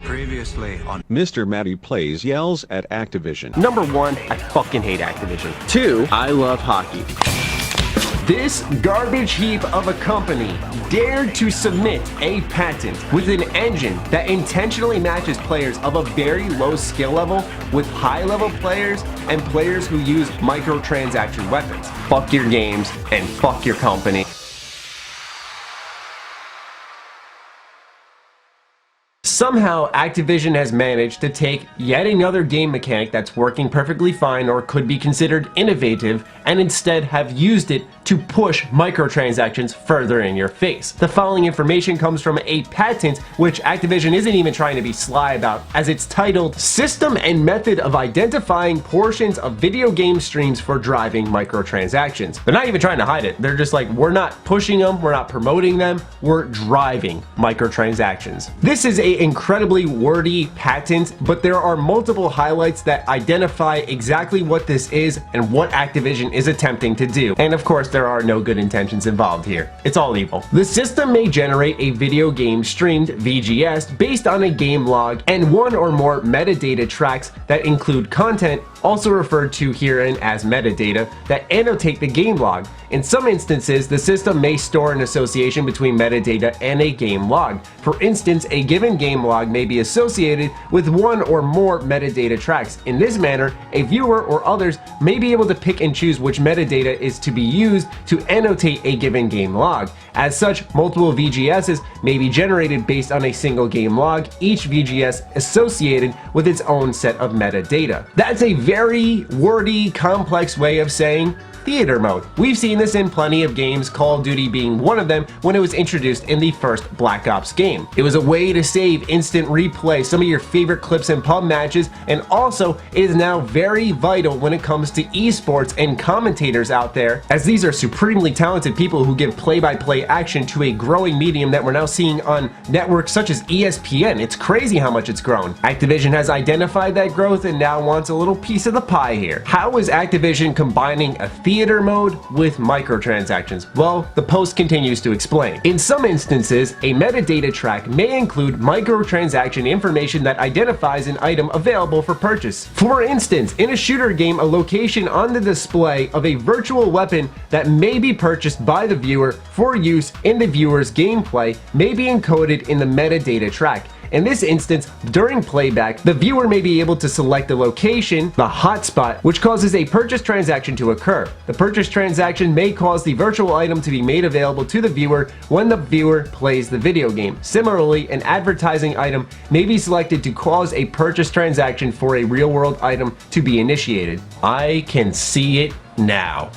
Previously on MrMattyPlays yells at Activision. Number 1, I fucking hate Activision. 2, I love hockey. This garbage heap of a company dared to submit a patent with an engine that intentionally matches players of a very low skill level with high-level players and players who use microtransaction weapons. Fuck your games and fuck your company. Somehow, Activision has managed to take yet another game mechanic that's working perfectly fine or could be considered innovative and instead have used it to push microtransactions further in your face. The following information comes from a patent which Activision isn't even trying to be sly about, as it's titled System and Method of Identifying Portions of Video Game Streams for Driving Microtransactions. They're not even trying to hide it. They're just like, we're not pushing them, we're not promoting them, we're driving microtransactions. This is a incredibly wordy patent, but there are multiple highlights that identify exactly what this is and what Activision is attempting to do. And of course, there are no good intentions involved here. It's all evil. The system may generate a video game streamed VGS based on a game log and one or more metadata tracks that include content, also referred to herein as metadata, that annotate the game log. In some instances, the system may store an association between metadata and a game log. For instance, a given game log may be associated with one or more metadata tracks. In this manner, a viewer or others may be able to pick and choose which metadata is to be used to annotate a given game log. As such, multiple VGSs may be generated based on a single game log, each VGS associated with its own set of metadata. That's a very wordy, complex way of saying theater mode. We've seen this in plenty of games, Call of Duty being one of them when it was introduced in the first Black Ops game. It was a way to save instant replay some of your favorite clips in pub matches, and also it is now very vital when it comes to esports and commentators out there, as these are supremely talented people who give play-by-play action to a growing medium that we're now seeing on networks such as ESPN. It's crazy how much it's grown. Activision has identified that growth and now wants a little piece of the pie here. How is Activision combining a theater mode with microtransactions? Well, the post continues to explain. In some instances, a metadata track may include microtransaction information that identifies an item available for purchase. For instance, in a shooter game, a location on the display of a virtual weapon that may be purchased by the viewer for use in the viewer's gameplay may be encoded in the metadata track. In this instance, during playback, the viewer may be able to select the location, the hotspot, which causes a purchase transaction to occur. The purchase transaction may cause the virtual item to be made available to the viewer when the viewer plays the video game. Similarly, an advertising item may be selected to cause a purchase transaction for a real-world item to be initiated. I can see it now.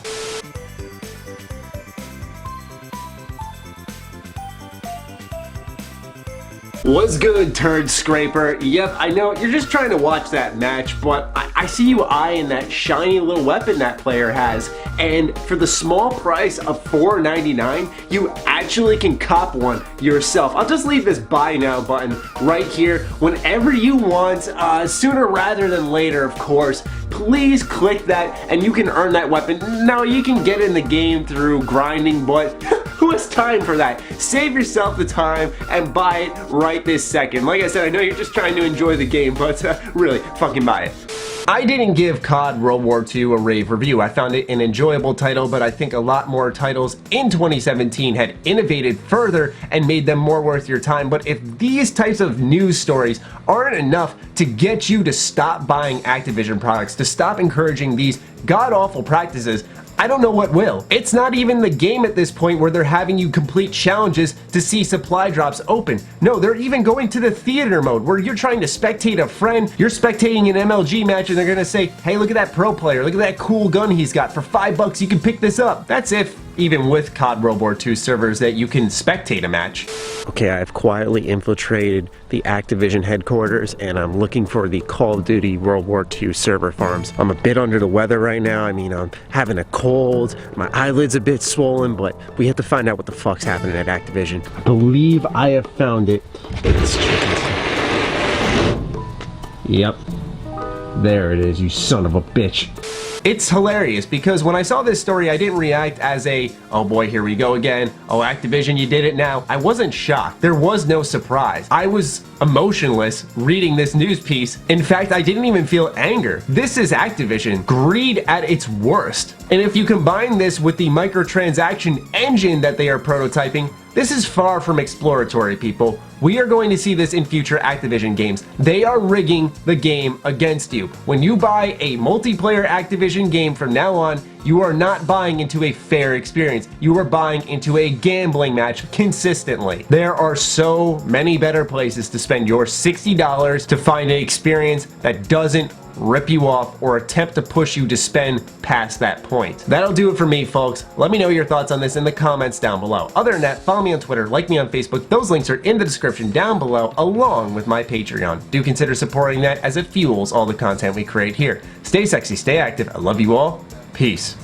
What's good, turd scraper? Yep, I know, you're just trying to watch that match, but I see you eyeing that shiny little weapon that player has, and for the small price of $4.99, you actually can cop one yourself. I'll just leave this buy now button right here whenever you want, sooner rather than later, of course. Please click that and you can earn that weapon. Now, you can get in the game through grinding, but who has time for that? Save yourself the time and buy it right this second. Like I said, I know you're just trying to enjoy the game, but really, fucking buy it. I didn't give Cod World War II a rave review. I found it an enjoyable title, but I think a lot more titles in 2017 had innovated further and made them more worth your time. But if these types of news stories aren't enough to get you to stop buying Activision products, to stop encouraging these god-awful practices, I don't know what will. It's not even the game at this point where they're having you complete challenges to see supply drops open. No, they're even going to the theater mode where you're trying to spectate a friend, you're spectating an MLG match, and they're gonna say, hey, look at that pro player, look at that cool gun he's got, for $5 you can pick this up. That's if, even with Cod World War II servers, that you can spectate a match. Okay, I've quietly infiltrated the Activision headquarters and I'm looking for the Call of Duty World War II server farms. I'm a bit under the weather right now. I mean, I'm having a cold, my eyelid's a bit swollen, but we have to find out what the fuck's happening at Activision. I believe I have found it. Yep. There it is, you son of a bitch. It's hilarious because when I saw this story, I didn't react as a, oh boy, here we go again. Oh, Activision, you did it now. I wasn't shocked. There was no surprise. I was emotionless reading this news piece. In fact, I didn't even feel anger. This is Activision, greed at its worst. And if you combine this with the microtransaction engine that they are prototyping, this is far from exploratory, people. We are going to see this in future Activision games. They are rigging the game against you. When you buy a multiplayer Activision game from now on, you are not buying into a fair experience. You are buying into a gambling match consistently. There are so many better places to spend your $60 to find an experience that doesn't rip you off or attempt to push you to spend past that point. That'll do it for me, folks. Let me know your thoughts on this in the comments down below. Other than that, follow me on Twitter, like me on Facebook. Those links are in the description down below, along with my Patreon. Do consider supporting that as it fuels all the content we create here. Stay sexy, stay active. I love you all. Peace.